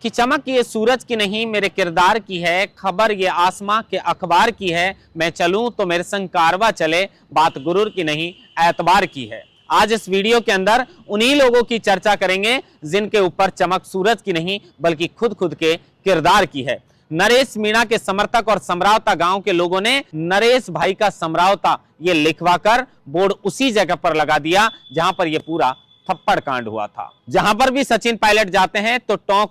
कि चमक ये सूरज की नहीं मेरे किरदार की है, खबर ये आसमां के अखबार की है, मैं चलूं तो मेरे संग कारवा चले, बात गुरूर की नहीं एतबार की है। आज इस वीडियो के अंदर उन्हीं लोगों की चर्चा करेंगे जिनके ऊपर चमक सूरज की नहीं बल्कि खुद खुद के किरदार की है। नरेश मीणा के समर्थक और समरावता गांव के लोगों ने नरेश भाई का समरावता ये लिखवाकर बोर्ड उसी जगह पर लगा दिया जहां पर यह पूरा थप्पड़ कांड हुआ था। जहां पर भी सचिन पायलट जाते हैं तो टोंक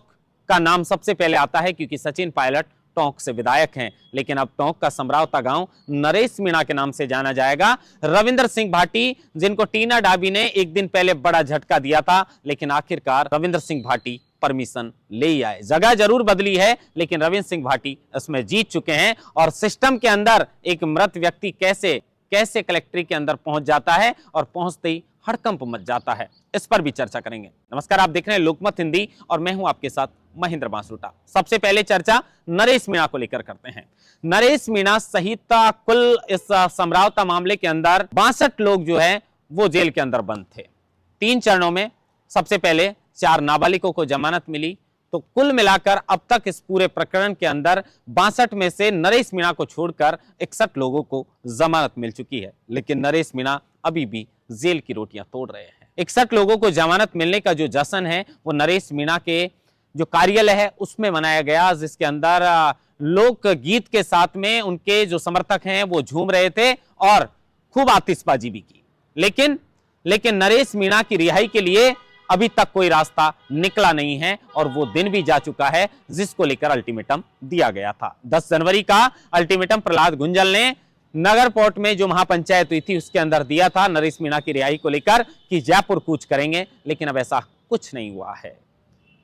का नाम सबसे पहले आता है, क्योंकि सचिन पायलट टोंक से विधायक हैं। लेकिन अब टोंक का समरावता गांव नरेश मीणा के नाम से जाना जाएगा। रविंद्र सिंह भाटी, जिनको टीना डाबी ने एक दिन पहले बड़ा झटका दिया था, लेकिन आखिरकार रविंद्र सिंह भाटी परमिशन ले ही आए। जगह जरूर बदली है लेकिन रविंद्र सिंह भाटी इसमें जीत चुके हैं। और सिस्टम के अंदर एक मृत व्यक्ति कैसे कलेक्ट्री के अंदर पहुंच जाता है और पहुंचते ही हड़कंप मच जाता है, इस पर भी चर्चा करेंगे। नमस्कार, आप देख रहे हैं लोकमत हिंदी और मैं हूं आपके साथ महेंद्र बांसुटा। सबसे पहले चर्चा नरेश मीणा को लेकर करते हैं। नरेश मीणा सहित कुल इस समरावता मामले के अंदर 62 लोग जो है वो जेल के अंदर बंद थे। 3 चरणों में सबसे पहले 4 नाबालिगों को जमानत मिली, तो कुल मिलाकर अब तक इस पूरे प्रकरण के अंदर 62 में से नरेश मीणा को छोड़कर 61 लोगों को जमानत मिल चुकी है। लेकिन नरेश मीणा अभी भी जेल की रोटियां तोड़ रहे हैं। 61 लोगों को जमानत मिलने का जो जश्न है वो नरेश मीणा के जो कार्यालय है उसमें मनाया गया, जिसके अंदर लोक गीत के साथ में उनके जो समर्थक हैं वो झूम रहे थे और खूब आतिशबाजी भी की। लेकिन नरेश मीणा की रिहाई के लिए अभी तक कोई रास्ता निकला नहीं है और वो दिन भी जा चुका है जिसको लेकर अल्टीमेटम दिया गया था। 10 जनवरी का अल्टीमेटम प्रहलाद गुंजल ने नगर पोर्ट में जो महापंचायत हुई थी उसके अंदर दिया था नरेश मीणा की रिहाई को लेकर कि जयपुर कूच करेंगे, लेकिन अब ऐसा कुछ नहीं हुआ है।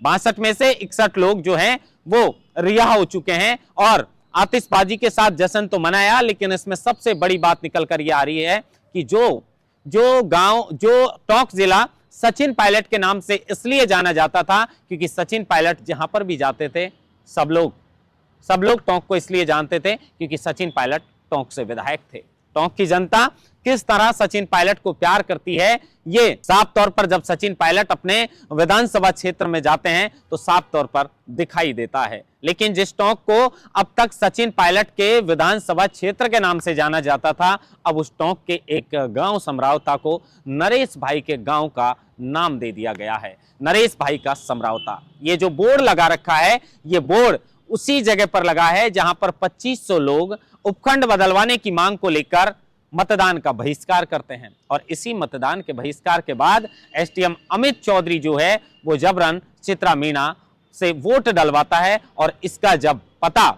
62 में से 61 लोग जो हैं वो रिहा हो चुके हैं और आतिशबाजी के साथ जश्न तो मनाया, लेकिन इसमें सबसे बड़ी बात निकल कर ये आ रही है कि जो गांव जो टोंक जिला सचिन पायलट के नाम से इसलिए जाना जाता था क्योंकि सचिन पायलट जहां पर भी जाते थे सब लोग टोंक को इसलिए जानते थे क्योंकि सचिन पायलट टोंक से विधायक थे। टोंक की जनता किस तरह सचिन पायलट को प्यार करती है ये साफ तौर पर जब सचिन पायलट अपने विधानसभा क्षेत्र में जाते हैं तो साफ तौर पर दिखाई देता है। लेकिन जिस टोंक को अब तक सचिन पायलट के विधानसभा क्षेत्र के नाम से जाना जाता था, अब उस टोंक के एक गांव समरावता को नरेश भाई के गांव का नाम दे दिया गया है, नरेश भाई का समरावता। ये जो बोर्ड लगा रखा है ये बोर्ड उसी जगह पर लगा है जहां पर 2500 लोग उपखंड बदलवाने की मांग को लेकर मतदान का बहिष्कार करते हैं। और इसी मतदान के बहिष्कार के बाद एसडीएम अमित चौधरी जो है वो जबरन चित्रा मीणा से वोट डलवाता है और इसका जब पता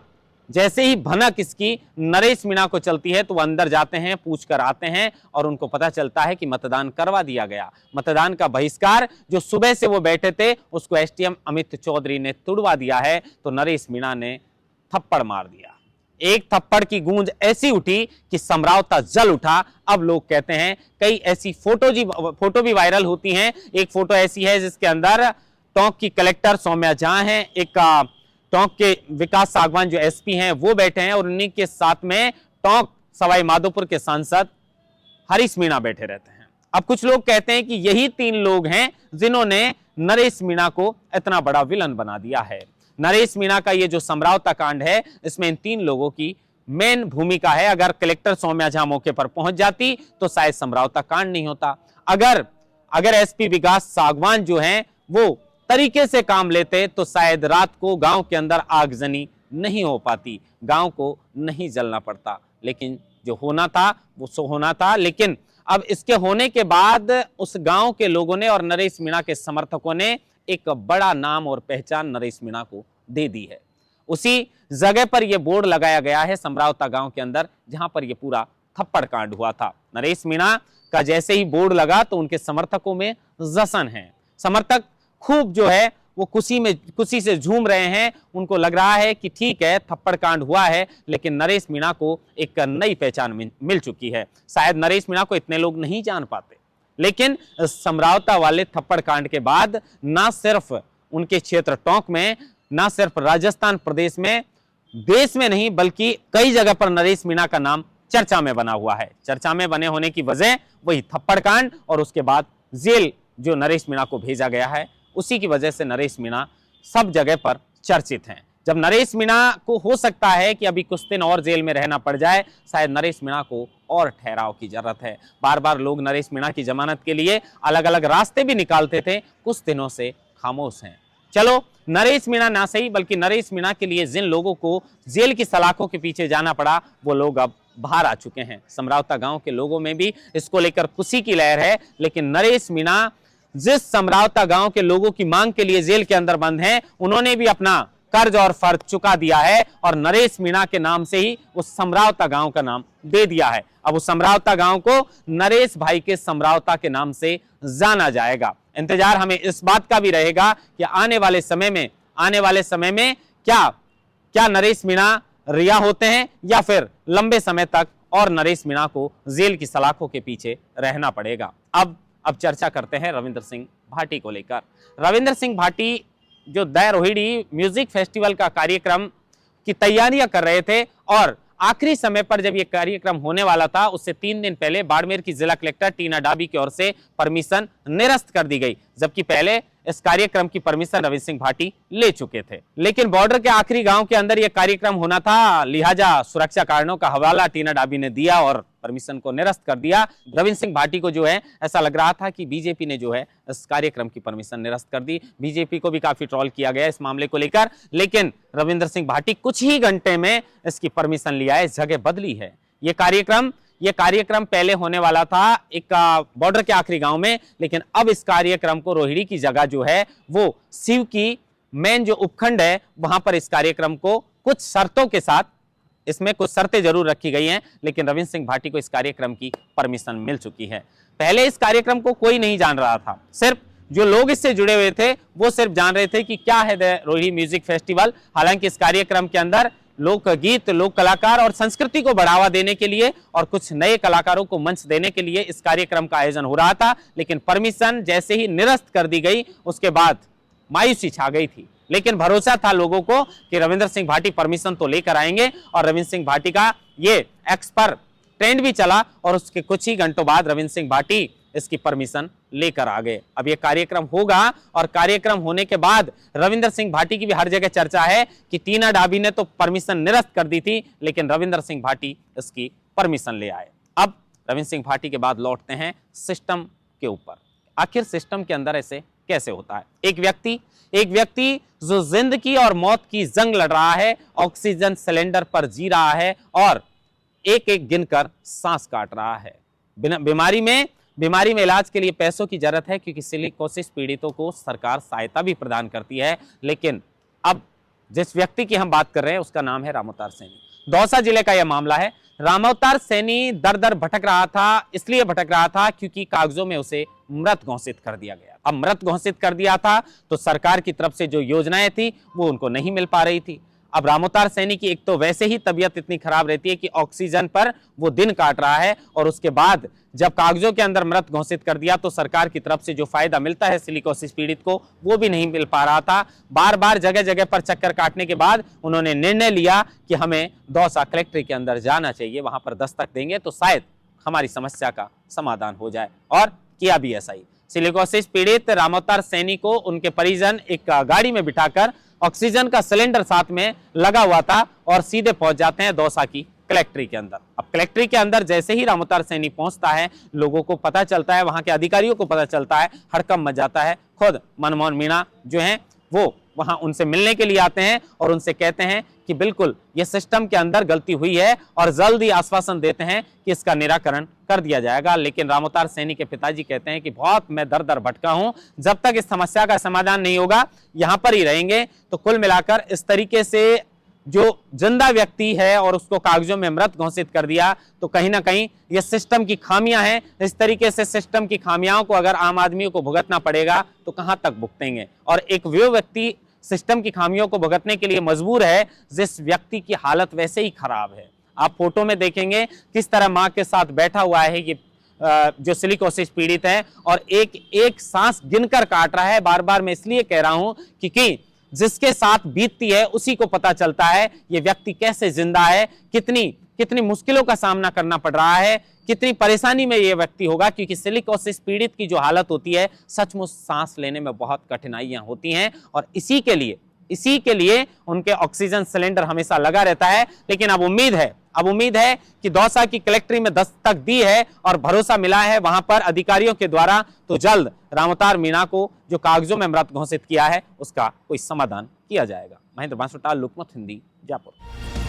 जैसे ही भनक इसकी नरेश मीणा को चलती है तो वो अंदर जाते हैं, पूछ कर आते हैं और उनको पता चलता है कि मतदान करवा दिया गया। मतदान का बहिष्कार जो सुबह से वो बैठे थे उसको एसडीएम अमित चौधरी ने तुड़वा दिया है, तो नरेश मीणा ने थप्पड़ मार दिया। एक थप्पड़ की गूंज ऐसी उठी कि समरावता जल उठा। अब लोग कहते हैं कई ऐसी फोटो भी वायरल होती हैं। एक फोटो ऐसी है जिसके अंदर टोंक की कलेक्टर सौम्या झा हैं, एक टोंक के विकास सागवान जो एसपी हैं वो बैठे हैं और उन्हीं के साथ में टोंक सवाई माधोपुर के सांसद हरीश मीणा बैठे रहते हैं। अब कुछ लोग कहते हैं कि यही 3 लोग हैं जिन्होंने नरेश मीणा को इतना बड़ा विलन बना दिया है। नरेश मीणा का ये जो समरावता कांड है इसमें इन 3 लोगों की मेन भूमिका है। अगर कलेक्टर सौम्या झा मौके पर पहुंच जाती तो शायद समरावता कांड नहीं होता। अगर एसपी विकास सागवान जो हैं वो तरीके से काम लेते तो शायद रात को गांव के अंदर आगजनी नहीं हो पाती, गांव को नहीं जलना पड़ता। लेकिन जो होना था वो सो होना था। लेकिन अब इसके होने के बाद उस गांव के लोगों ने और नरेश मीणा के समर्थकों ने एक बड़ा नाम और पहचान नरेश मीणा को दे दी है। उसी जगह पर यह बोर्ड लगाया गया है समरावता गांव के अंदर जहां पर यह पूरा थप्पड़ कांड हुआ था। नरेश मीणा का जैसे ही बोर्ड लगा तो उनके समर्थकों में जश्न है। समर्थक खूब जो है वो खुशी से झूम रहे हैं। उनको लग रहा है कि ठीक है थप्पड़ कांड हुआ है लेकिन नरेश मीणा को एक नई पहचान मिल चुकी है। शायद नरेश मीणा को इतने लोग नहीं जान पाते, लेकिन समरावता वाले थप्पड़ कांड के बाद ना सिर्फ उनके क्षेत्र टोंक में, ना सिर्फ राजस्थान प्रदेश में, देश में नहीं बल्कि कई जगह पर नरेश मीणा का नाम चर्चा में बना हुआ है। चर्चा में बने होने की वजह वही थप्पड़ कांड और उसके बाद जेल जो नरेश मीणा को भेजा गया है, उसी की वजह से नरेश मीणा सब जगह पर चर्चित हैं। जब नरेश मीणा को हो सकता है कि अभी कुछ दिन और जेल में रहना पड़ जाए, शायद नरेश मीणा को और ठहराव की जरूरत है। बार बार लोग नरेश मीणा की जमानत के लिए अलग अलग रास्ते भी निकालते थे, कुछ दिनों से खामोश हैं। चलो, नरेश मीणा ना सही, बल्कि नरेश मीणा के लिए जिन लोगों को जेल की सलाखों के पीछे जाना पड़ा, वो लोग अब बाहर आ चुके हैं। समरावता गांव के लोगों में भी इसको लेकर खुशी की लहर है, लेकिन नरेश मीणा जिस समरावता गांव के लोगों की मांग के लिए जेल के अंदर बंद हैं, उन्होंने भी अपना कर्ज और फर्ज चुका दिया है और नरेश मीणा के नाम से ही उस समरावता गांव का नाम दे दिया है। अब उस समरावता गांव को नरेश भाई के समरावता के नाम से जाना जाएगा। इंतजार हमें इस बात का भी रहेगा कि आने वाले समय में क्या नरेश मीणा रिहा होते हैं या फिर लंबे समय तक और नरेश मीणा को जेल की सलाखों के पीछे रहना पड़ेगा। अब चर्चा करते हैं रविंद्र सिंह भाटी को लेकर। रविंद्र सिंह भाटी जो द रोहिणी म्यूजिक फेस्टिवल का कार्यक्रम की तैयारियां कर रहे थे और आखिरी समय पर जब यह कार्यक्रम होने वाला था, उससे 3 दिन पहले बाड़मेर की जिला कलेक्टर टीना डाबी की ओर से परमिशन निरस्त कर दी गई, जबकि पहले इस कार्यक्रम की परमिशन रविंद्र सिंह भाटी ले चुके थे। लेकिन बॉर्डर के आखिरी गांव के अंदर यह कार्यक्रम होना था, लिहाजा सुरक्षा कारणों का हवाला टीना डाबी ने दिया और परमिशन को निरस्त कर दिया। रविंद्र सिंह भाटी को जो है ऐसा लग रहा था कि बीजेपी ने जो है इस कार्यक्रम की परमिशन निरस्त कर दी। बीजेपी को भी काफी ट्रोल किया गया इस मामले को लेकर, लेकिन रविंद्र सिंह भाटी कुछ ही घंटे में इसकी परमिशन लिया है। इस जगह बदली है। ये कार्यक्रम पहले होने वाला था एक बॉर्डर के आखिरी गांव में, लेकिन अब इस कार्यक्रम को रोहिणी की जगह जो है वो शिव की मेन जो उपखंड है वहां पर इस कार्यक्रम को कुछ शर्तों के साथ, इसमें कुछ शर्तें जरूर रखी गई हैं, लेकिन रविंद्र सिंह भाटी को इस कार्यक्रम की परमिशन मिल चुकी है। पहले इस कार्यक्रम को कोई नहीं जान रहा था, सिर्फ जो लोग इससे जुड़े हुए थे वो सिर्फ जान रहे थे कि क्या है द रोहिणी म्यूजिक फेस्टिवल। हालांकि इस कार्यक्रम के अंदर लोकगीत, लोक कलाकार और संस्कृति को बढ़ावा देने के लिए और कुछ नए कलाकारों को मंच देने के लिए इस कार्यक्रम का आयोजन हो रहा था, लेकिन परमिशन जैसे ही निरस्त कर दी गई उसके बाद मायूसी छा गई थी। लेकिन भरोसा था लोगों को कि रविंद्र सिंह भाटी परमिशन तो लेकर आएंगे और रविंद्र सिंह भाटी का ये एक्स पर ट्रेंड भी चला और उसके कुछ ही घंटों बाद रविंद्र सिंह भाटी इसकी परमिशन लेकर आ गए। अब ये कार्यक्रम होगा और कार्यक्रम होने के बाद रविंद्र सिंह भाटी की भी हर जगह चर्चा है कि टीना डाबी ने तो परमिशन निरस्त कर दी थी, लेकिन रविंद्र सिंह भाटी इसकी परमिशन ले आए। अब रविंद्र सिंह भाटी के बाद लौटते हैं सिस्टम के ऊपर। आखिर सिस्टम के अंदर ऐसे कैसे होता है? एक व्यक्ति जो जिंदगी और मौत की जंग लड़ रहा है, ऑक्सीजन सिलेंडर पर जी रहा है और एक एक गिनकर सांस काट रहा है। बीमारी में इलाज के लिए पैसों की जरूरत है, क्योंकि सिलिकोसिस पीड़ितों को सरकार सहायता भी प्रदान करती है। लेकिन अब जिस व्यक्ति की हम बात कर रहे हैं उसका नाम है रामअवतार सैनी। दौसा जिले का यह मामला है। रामअवतार सैनी दर दर भटक रहा था, इसलिए भटक रहा था क्योंकि कागजों में उसे मृत घोषित कर दिया गया। अब मृत घोषित कर दिया था तो सरकार की तरफ से जो योजनाएं थी वो उनको नहीं मिल पा रही थी। अब रामअवतार सैनी की एक तो वैसे ही तबीयत इतनी खराब रहती है कि ऑक्सीजन पर वो दिन काट रहा है, और उसके बाद जब कागजों के अंदर मृत घोषित कर दिया तो सरकार की तरफ से जो फायदा मिलता है सिलिकोसिस पीड़ित को वो भी नहीं मिल पा रहा था। बार बार जगह जगह पर चक्कर काटने के बाद उन्होंने निर्णय लिया कि हमें दौसा कलेक्ट्रेट के अंदर जाना चाहिए, वहां पर दस्तक देंगे तो शायद हमारी समस्या का समाधान हो जाए, और किया भी ऐसा ही। सिलिकोसिस पीड़ित रामअवतार सैनी को उनके परिजन एक गाड़ी में बिठाकर, ऑक्सीजन का सिलेंडर साथ में लगा हुआ था, और सीधे पहुंच जाते हैं दौसा की कलेक्ट्री के अंदर। अब कलेक्ट्री के अंदर जैसे ही रामअवतार सैनी पहुंचता है, लोगों को पता चलता है, वहां के अधिकारियों को पता चलता है, हड़कंप मच जाता है। खुद मनमोहन मीणा जो हैं वो वहां उनसे मिलने के लिए आते हैं और उनसे कहते हैं कि बिल्कुल ये सिस्टम के अंदर गलती हुई है, और जल्द ही आश्वासन देते हैं कि इसका निराकरण कर दिया जाएगा। लेकिन रामअवतार सैनी के पिताजी कहते हैं कि बहुत मैं दर दर भटका हूं, जब तक इस समस्या का समाधान नहीं होगा यहां पर ही रहेंगे। तो कुल मिलाकर इस तरीके से जो जिंदा व्यक्ति है और उसको कागजों में मृत घोषित कर दिया, तो कहीं ना कहीं ये सिस्टम की खामियां हैं। इस तरीके से सिस्टम की खामियां को अगर आम आदमियों को भुगतना पड़ेगा तो कहां तक भुगतेंगे? और एक वो व्यक्ति सिस्टम की खामियों को भुगतने के लिए मजबूर है जिस व्यक्ति की हालत वैसे ही खराब है। आप फोटो में देखेंगे किस तरह मां के साथ बैठा हुआ है ये जो सिलिकोसिस पीड़ित है, और एक एक सांस गिनकर काट रहा है। बार बार मैं इसलिए कह रहा हूं क्योंकि जिसके साथ बीतती है उसी को पता चलता है ये व्यक्ति कैसे जिंदा है, कितनी कितनी मुश्किलों का सामना करना पड़ रहा है, कितनी परेशानी में ये व्यक्ति होगा, क्योंकि सिलिकोसिस पीड़ित की जो हालत होती है सचमुच सांस लेने में बहुत कठिनाइयां होती हैं और इसी के लिए उनके ऑक्सीजन सिलेंडर हमेशा लगा रहता है। लेकिन अब उम्मीद है कि दौसा की कलेक्ट्री में दस्तक दी है और भरोसा मिला है वहां पर अधिकारियों के द्वारा, तो जल्द रामअवतार मीणा को जो कागजों में मृत घोषित किया है उसका कोई समाधान किया जाएगा। महेंद्र बांसुटाल, लोकमत हिंदी, जयपुर।